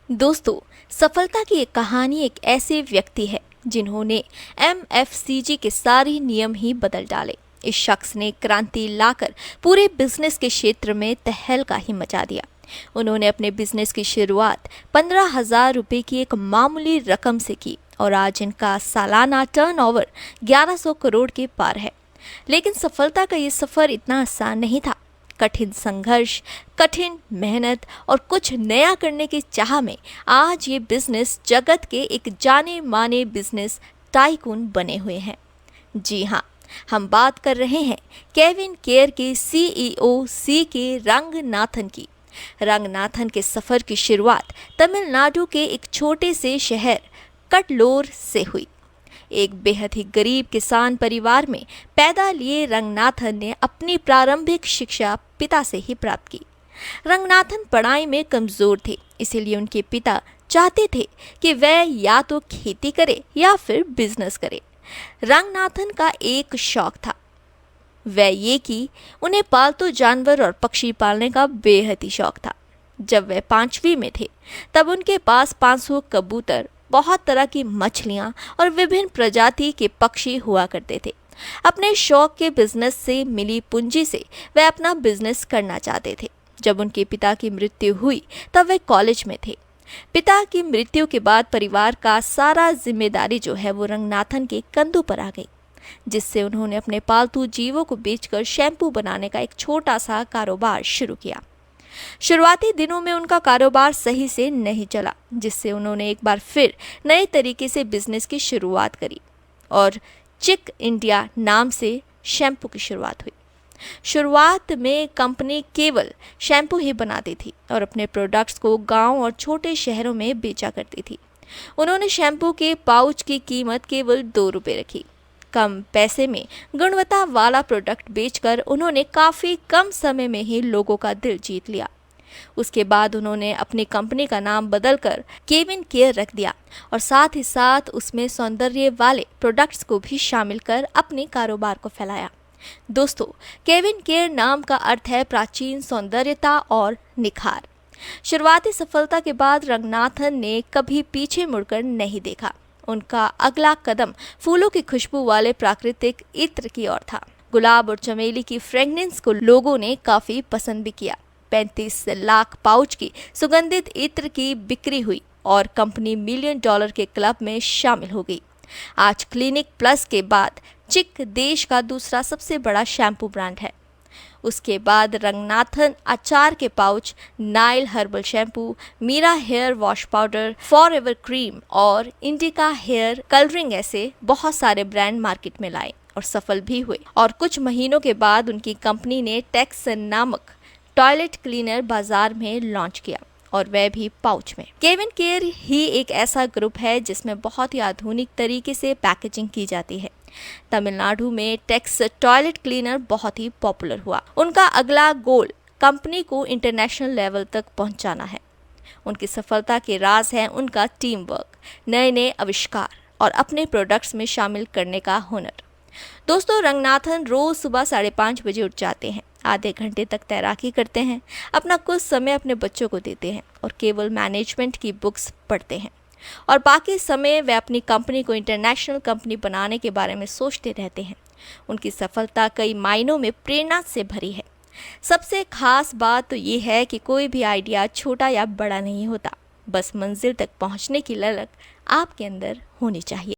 दोस्तों, सफलता की एक कहानी एक ऐसे व्यक्ति है जिन्होंने एमएफसीजी के सारे नियम ही बदल डाले। इस शख्स ने क्रांति लाकर पूरे बिजनेस के क्षेत्र में तहलका ही मचा दिया। उन्होंने अपने बिजनेस की शुरुआत 15,000 रुपये की एक मामूली रकम से की और आज इनका सालाना टर्नओवर 1100 करोड़ के पार है। लेकिन सफलता का ये सफर इतना आसान नहीं था। कठिन संघर्ष, कठिन मेहनत और कुछ नया करने की चाह में आज ये बिजनेस जगत के एक जाने माने बिजनेस टाइकून बने हुए हैं। जी हाँ, हम बात कर रहे हैं केविन केयर के सीईओ के रंगनाथन की। रंगनाथन के सफर की शुरुआत तमिलनाडु के एक छोटे से शहर कटलोर से हुई। एक बेहद ही गरीब किसान परिवार में पैदा लिए रंगनाथन ने अपनी प्रारंभिक शिक्षा पिता से ही प्राप्त की। रंगनाथन पढ़ाई में कमजोर थे, इसीलिए उनके पिता चाहते थे कि वह या तो खेती करे या फिर बिजनेस करे। रंगनाथन का एक शौक था, वह ये कि उन्हें पालतू जानवर और पक्षी पालने का बेहद ही शौक था। जब वह 5वीं में थे तब उनके पास 500 कबूतर, बहुत तरह की मछलियां और विभिन्न प्रजाति के पक्षी हुआ करते थे। अपने शौक के बिजनेस से मिली पूंजी से वह अपना बिजनेस करना चाहते थे। जब उनके पिता की मृत्यु हुई तब वे कॉलेज में थे। पिता की मृत्यु के बाद परिवार का सारा जिम्मेदारी जो है वो रंगनाथन के कंधों पर आ गई, जिससे उन्होंने अपने पालतू जीवों को बेचकर शैम्पू बनाने का एक छोटा सा कारोबार शुरू किया। शुरुआती दिनों में उनका कारोबार सही से नहीं चला, जिससे उन्होंने एक बार फिर नए तरीके से बिजनेस की शुरुआत करी और चिक इंडिया नाम से शैम्पू की शुरुआत हुई। शुरुआत में कंपनी केवल शैम्पू ही बनाती थी और अपने प्रोडक्ट्स को गांव और छोटे शहरों में बेचा करती थी। उन्होंने शैम्पू के पाउच की कीमत केवल 2 रुपये रखी। कम पैसे में गुणवत्ता वाला प्रोडक्ट बेचकर उन्होंने काफ़ी कम समय में ही लोगों का दिल जीत लिया। उसके बाद उन्होंने अपनी कंपनी का नाम बदलकर केविन केयर रख दिया और साथ ही साथ उसमें सौंदर्य वाले प्रोडक्ट्स को भी शामिल कर अपने कारोबार को फैलाया। दोस्तों, केविन केयर नाम का अर्थ है प्राचीन सौंदर्यता और निखार। शुरुआती सफलता के बाद रंगनाथन ने कभी पीछे मुड़कर नहीं देखा। उनका अगला कदम फूलों की खुशबू वाले प्राकृतिक इत्र की ओर था। गुलाब और चमेली की फ्रेग्रेंस को लोगों ने काफी पसंद भी किया। 35 लाख पाउच की सुगंधित इत्र की बिक्री हुई और कंपनी $1 मिलियन के क्लब में शामिल हो गई। आज क्लिनिक प्लस के बाद चिक देश का दूसरा सबसे बड़ा शैम्पू ब्रांड है। उसके बाद रंगनाथन अचार के pouch, Nile herbal shampoo, Meera hair wash powder, forever cream और इंडिका हेयर कलरिंग ऐसे बहुत सारे ब्रांड मार्केट में लाए और सफल भी हुए। और कुछ महीनों के बाद उनकी कंपनी ने टेक्स नामक टॉयलेट क्लीनर बाजार में लॉन्च किया और वह भी पाउच में। केविन केयर ही एक ऐसा ग्रुप है जिसमें बहुत ही आधुनिक तरीके से पैकेजिंग की जाती है। तमिलनाडु में टेक्स टॉयलेट क्लीनर बहुत ही पॉपुलर हुआ। उनका अगला गोल कंपनी को इंटरनेशनल लेवल तक पहुंचाना है। उनकी सफलता के राज है उनका टीम वर्क, नए नए आविष्कार और अपने प्रोडक्ट्स में शामिल करने का हुनर। दोस्तों, रंगनाथन रोज सुबह 5:30 बजे उठ जाते हैं, आधे घंटे तक तैराकी करते हैं, अपना कुछ समय अपने बच्चों को देते हैं और केवल मैनेजमेंट की बुक्स पढ़ते हैं और बाकी समय वे अपनी कंपनी को इंटरनेशनल कंपनी बनाने के बारे में सोचते रहते हैं। उनकी सफलता कई मायनों में प्रेरणा से भरी है। सबसे खास बात तो ये है कि कोई भी आइडिया छोटा या बड़ा नहीं होता, बस मंजिल तक पहुंचने की ललक आपके अंदर होनी चाहिए।